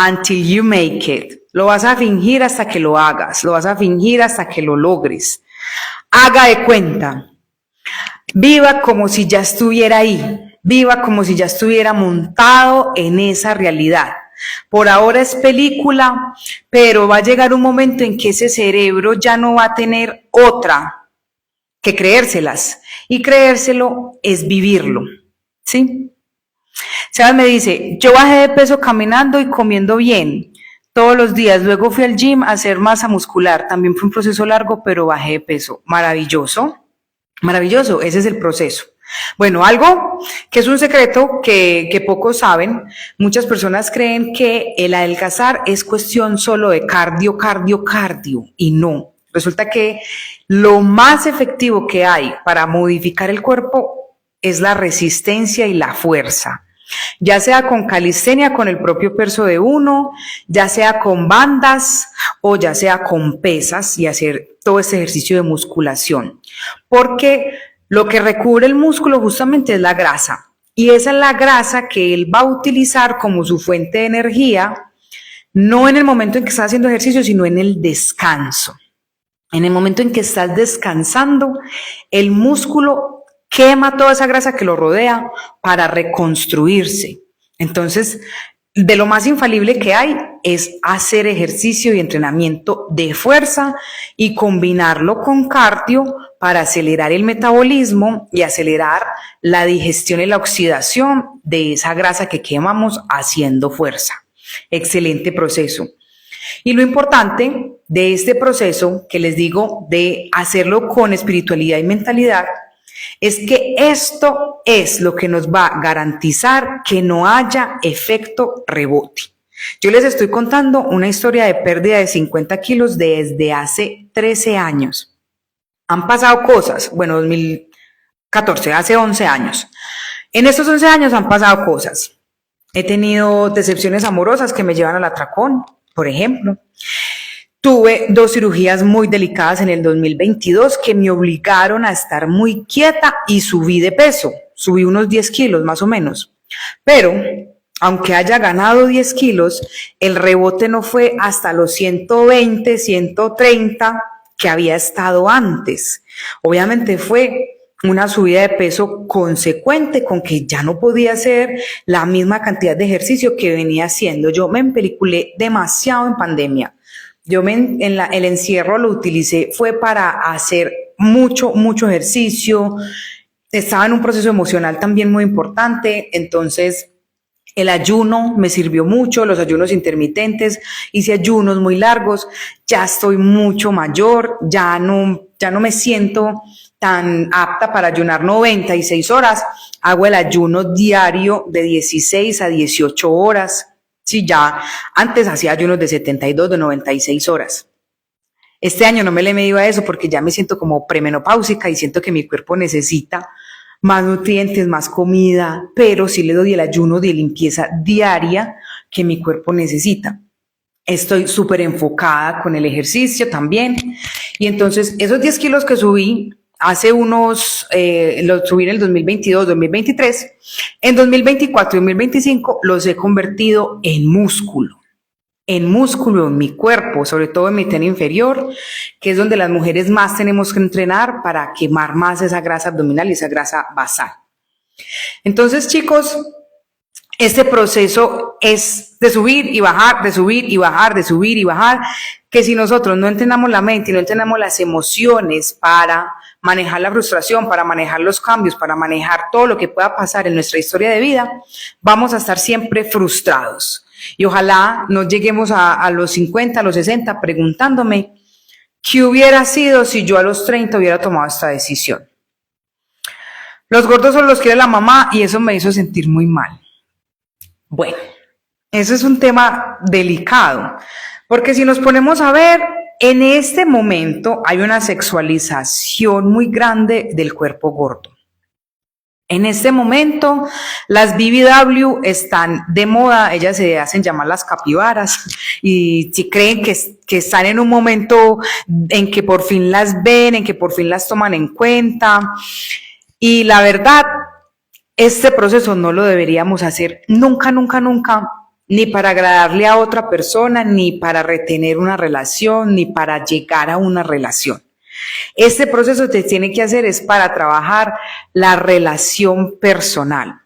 until you make it. Lo vas a fingir hasta que lo hagas, lo vas a fingir hasta que lo logres. Haga de cuenta. Viva como si ya estuviera ahí. Viva como si ya estuviera montado en esa realidad. Por ahora es película, pero va a llegar un momento en que ese cerebro ya no va a tener otra que creérselas. Y creérselo es vivirlo, ¿sí? Sebas me dice, yo bajé de peso caminando y comiendo bien todos los días. Luego fui al gym a hacer masa muscular. También fue un proceso largo, pero bajé de peso. Maravilloso, maravilloso. Ese es el proceso. Bueno, algo que es un secreto que pocos saben, muchas personas creen que el adelgazar es cuestión solo de cardio, y no. Resulta que lo más efectivo que hay para modificar el cuerpo es la resistencia y la fuerza. Ya sea con calistenia, con el propio peso de uno, ya sea con bandas o ya sea con pesas y hacer todo este ejercicio de musculación. Porque lo que recubre el músculo justamente es la grasa. Y esa es la grasa que él va a utilizar como su fuente de energía, no en el momento en que está haciendo ejercicio, sino en el descanso. En el momento en que estás descansando, el músculo quema toda esa grasa que lo rodea para reconstruirse. Entonces, de lo más infalible que hay es hacer ejercicio y entrenamiento de fuerza y combinarlo con cardio para acelerar el metabolismo y acelerar la digestión y la oxidación de esa grasa que quemamos haciendo fuerza. Excelente proceso. Y lo importante de este proceso, que les digo, de hacerlo con espiritualidad y mentalidad, es que esto es lo que nos va a garantizar que no haya efecto rebote. Yo les estoy contando una historia de pérdida de 50 kilos desde hace 13 años. Han pasado cosas, bueno, 2014, hace 11 años. En estos 11 años han pasado cosas. He tenido decepciones amorosas que me llevan al atracón, por ejemplo. Tuve 2 cirugías muy delicadas en el 2022 que me obligaron a estar muy quieta y subí de peso. Subí unos 10 kilos más o menos. Pero, aunque haya ganado 10 kilos, el rebote no fue hasta los 120, 130 que había estado antes. Obviamente fue una subida de peso consecuente con que ya no podía hacer la misma cantidad de ejercicio que venía haciendo. Yo me empeliculé demasiado en pandemia. El encierro lo utilicé fue para hacer mucho ejercicio. Estaba en un proceso emocional también muy importante, entonces el ayuno me sirvió mucho, los ayunos intermitentes, hice ayunos muy largos, ya estoy mucho mayor, ya no me siento tan apta para ayunar 96 horas, hago el ayuno diario de 16 a 18 horas, sí, ya antes hacía ayunos de 72, de 96 horas. Este año no me le he medido a eso porque ya me siento como premenopáusica y siento que mi cuerpo necesita más nutrientes, más comida, pero sí le doy el ayuno de limpieza diaria que mi cuerpo necesita. Estoy súper enfocada con el ejercicio también. Y entonces esos 10 kilos que subí hace los subí en el 2022, 2023, en 2024 y 2025 los he convertido en músculo en mi cuerpo, sobre todo en mi tren inferior, que es donde las mujeres más tenemos que entrenar para quemar más esa grasa abdominal y esa grasa basal. Entonces, chicos, este proceso es de subir y bajar, de subir y bajar, de subir y bajar, que si nosotros no entrenamos la mente y no entrenamos las emociones para manejar la frustración, para manejar los cambios, para manejar todo lo que pueda pasar en nuestra historia de vida, vamos a estar siempre frustrados. Y ojalá no lleguemos a los 50, a los 60 preguntándome qué hubiera sido si yo a los 30 hubiera tomado esta decisión. Los gordos son los que quiere la mamá y eso me hizo sentir muy mal. Bueno, eso es un tema delicado, porque si nos ponemos a ver, en este momento hay una sexualización muy grande del cuerpo gordo. En este momento, las BBW están de moda, ellas se hacen llamar las capibaras y si creen que están en un momento en que por fin las ven, en que por fin las toman en cuenta. Y la verdad, este proceso no lo deberíamos hacer nunca, ni para agradarle a otra persona, ni para retener una relación, ni para llegar a una relación. Este proceso que tiene que hacer es para trabajar la relación personal.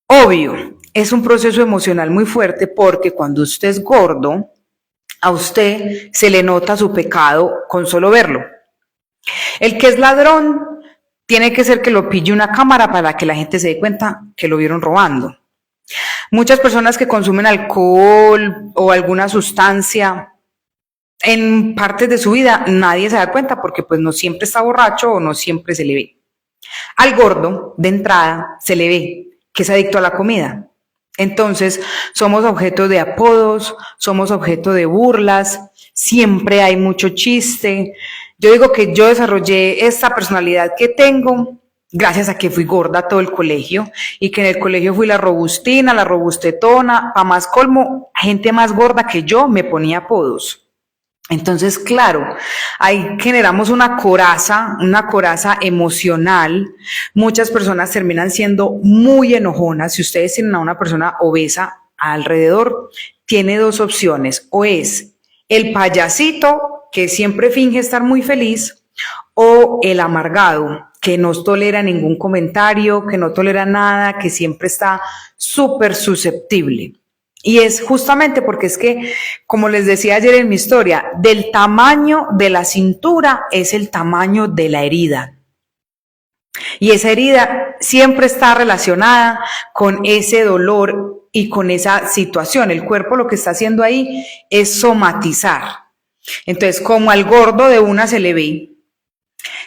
Obvio, es un proceso emocional muy fuerte porque cuando usted es gordo, a usted se le nota su pecado con solo verlo. El que es ladrón tiene que ser que lo pille una cámara para que la gente se dé cuenta que lo vieron robando. Muchas personas que consumen alcohol o alguna sustancia en partes de su vida nadie se da cuenta porque pues no siempre está borracho o no siempre se le ve. Al gordo, de entrada, se le ve que es adicto a la comida. Entonces, somos objeto de apodos, somos objeto de burlas, siempre hay mucho chiste. Yo digo que yo desarrollé esta personalidad que tengo gracias a que fui gorda todo el colegio y que en el colegio fui la robustina, la robustetona, pa' más colmo, gente más gorda que yo me ponía apodos. Entonces, claro, ahí generamos una coraza emocional. Muchas personas terminan siendo muy enojonas. Si ustedes tienen a una persona obesa alrededor, tiene 2 opciones. O es el payasito, que siempre finge estar muy feliz, o el amargado, que no tolera ningún comentario, que no tolera nada, que siempre está súper susceptible. Y es justamente porque es que, como les decía ayer en mi historia, del tamaño de la cintura es el tamaño de la herida. Y esa herida siempre está relacionada con ese dolor y con esa situación. El cuerpo lo que está haciendo ahí es somatizar. Entonces, como al gordo de una se le ve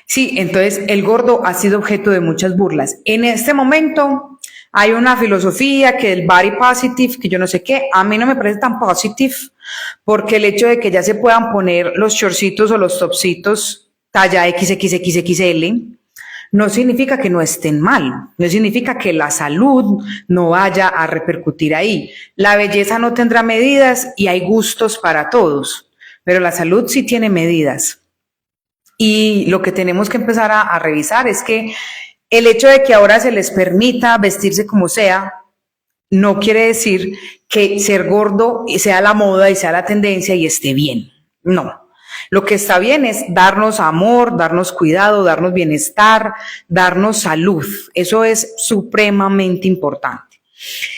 Sí, entonces el gordo ha sido objeto de muchas burlas. En este momento hay una filosofía que el body positive, que yo no sé qué, a mí no me parece tan positive, porque el hecho de que ya se puedan poner los shortcitos o los topsitos talla XXXXL, no significa que no estén mal, no significa que la salud no vaya a repercutir ahí. La belleza no tendrá medidas y hay gustos para todos, pero la salud sí tiene medidas. Y lo que tenemos que empezar a revisar es que el hecho de que ahora se les permita vestirse como sea, no quiere decir que ser gordo sea la moda y sea la tendencia y esté bien. No. Lo que está bien es darnos amor, darnos cuidado, darnos bienestar, darnos salud. Eso es supremamente importante.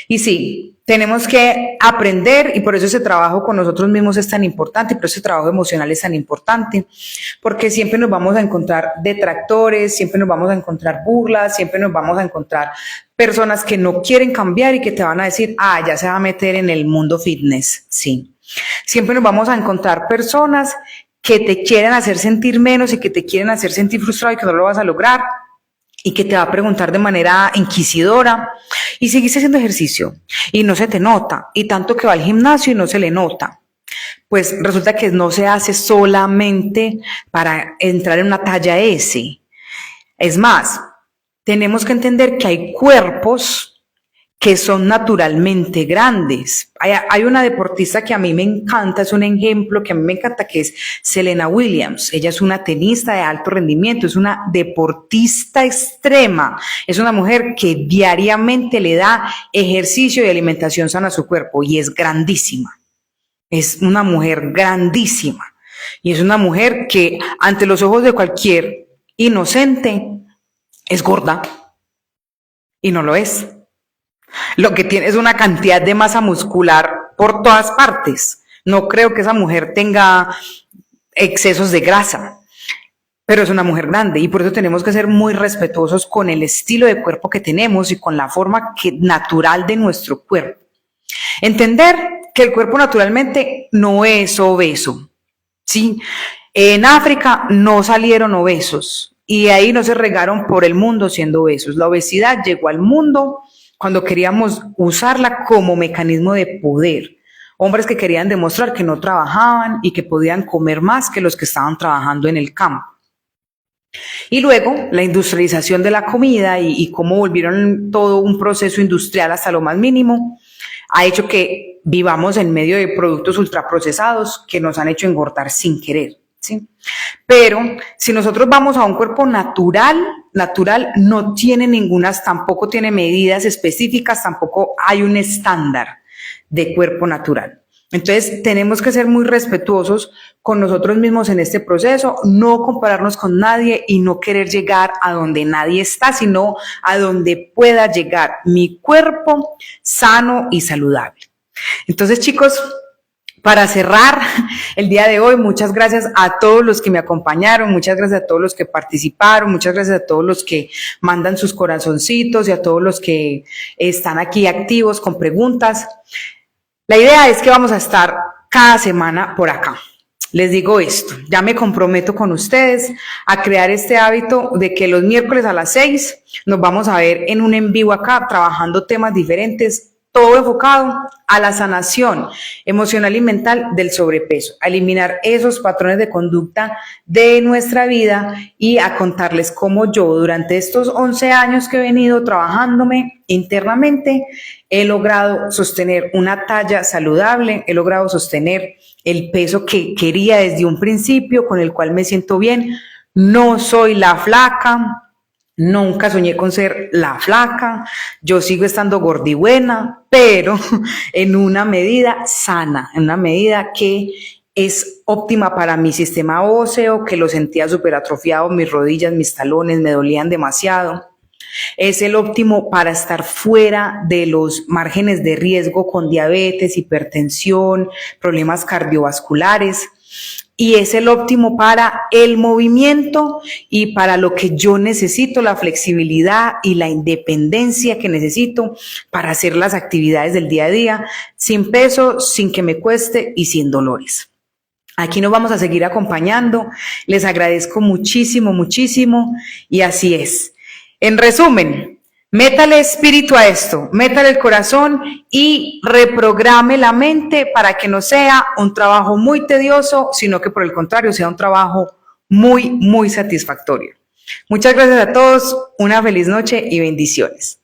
Y sí, tenemos que aprender, y por eso ese trabajo con nosotros mismos es tan importante, por eso ese trabajo emocional es tan importante, porque siempre nos vamos a encontrar detractores, siempre nos vamos a encontrar burlas, siempre nos vamos a encontrar personas que no quieren cambiar y que te van a decir, ya se va a meter en el mundo fitness. Sí. Siempre nos vamos a encontrar personas que te quieren hacer sentir menos y que te quieren hacer sentir frustrado y que no lo vas a lograr, y que te va a preguntar de manera inquisidora, y seguiste haciendo ejercicio y no se te nota, y tanto que va al gimnasio y no se le nota. Pues resulta que no se hace solamente para entrar en una talla S. Es más, tenemos que entender que hay cuerpos que son naturalmente grandes. Hay una deportista que a mí me encanta, es un ejemplo que a mí me encanta, que es Serena Williams. Ella es una tenista de alto rendimiento, es una deportista extrema, es una mujer que diariamente le da ejercicio y alimentación sana a su cuerpo y es grandísima. Es una mujer grandísima y es una mujer que ante los ojos de cualquier inocente es gorda y no lo es. Lo que tiene es una cantidad de masa muscular por todas partes. No creo que esa mujer tenga excesos de grasa, pero es una mujer grande y por eso tenemos que ser muy respetuosos con el estilo de cuerpo que tenemos y con la forma natural de nuestro cuerpo. Entender que el cuerpo naturalmente no es obeso, ¿sí? En África no salieron obesos y ahí no se regaron por el mundo siendo obesos. La obesidad llegó al mundo cuando queríamos usarla como mecanismo de poder. Hombres que querían demostrar que no trabajaban y que podían comer más que los que estaban trabajando en el campo. Y luego la industrialización de la comida y cómo volvieron todo un proceso industrial hasta lo más mínimo, ha hecho que vivamos en medio de productos ultraprocesados que nos han hecho engordar sin querer, ¿sí? Pero si nosotros vamos a un cuerpo natural no tiene tampoco tiene medidas específicas, tampoco hay un estándar de cuerpo natural. Entonces tenemos que ser muy respetuosos con nosotros mismos en este proceso, no compararnos con nadie y no querer llegar a donde nadie está, sino a donde pueda llegar mi cuerpo sano y saludable. Entonces, chicos, para cerrar el día de hoy, muchas gracias a todos los que me acompañaron, muchas gracias a todos los que participaron, muchas gracias a todos los que mandan sus corazoncitos y a todos los que están aquí activos con preguntas. La idea es que vamos a estar cada semana por acá. Les digo esto, ya me comprometo con ustedes a crear este hábito de que los miércoles a las 6 nos vamos a ver en un en vivo acá, trabajando temas diferentes, todo enfocado a la sanación emocional y mental del sobrepeso, a eliminar esos patrones de conducta de nuestra vida y a contarles cómo yo durante estos 11 años que he venido trabajándome internamente he logrado sostener una talla saludable, he logrado sostener el peso que quería desde un principio, con el cual me siento bien. No soy la flaca, nunca soñé con ser la flaca, yo sigo estando gordibuena, pero en una medida sana, en una medida que es óptima para mi sistema óseo, que lo sentía súper atrofiado, mis rodillas, mis talones me dolían demasiado. Es el óptimo para estar fuera de los márgenes de riesgo con diabetes, hipertensión, problemas cardiovasculares. Y es el óptimo para el movimiento y para lo que yo necesito, la flexibilidad y la independencia que necesito para hacer las actividades del día a día, sin peso, sin que me cueste y sin dolores. Aquí nos vamos a seguir acompañando. Les agradezco muchísimo, muchísimo. Y así es. En resumen, métale espíritu a esto, métale el corazón y reprograme la mente para que no sea un trabajo muy tedioso, sino que por el contrario sea un trabajo muy, muy satisfactorio. Muchas gracias a todos. Una feliz noche y bendiciones.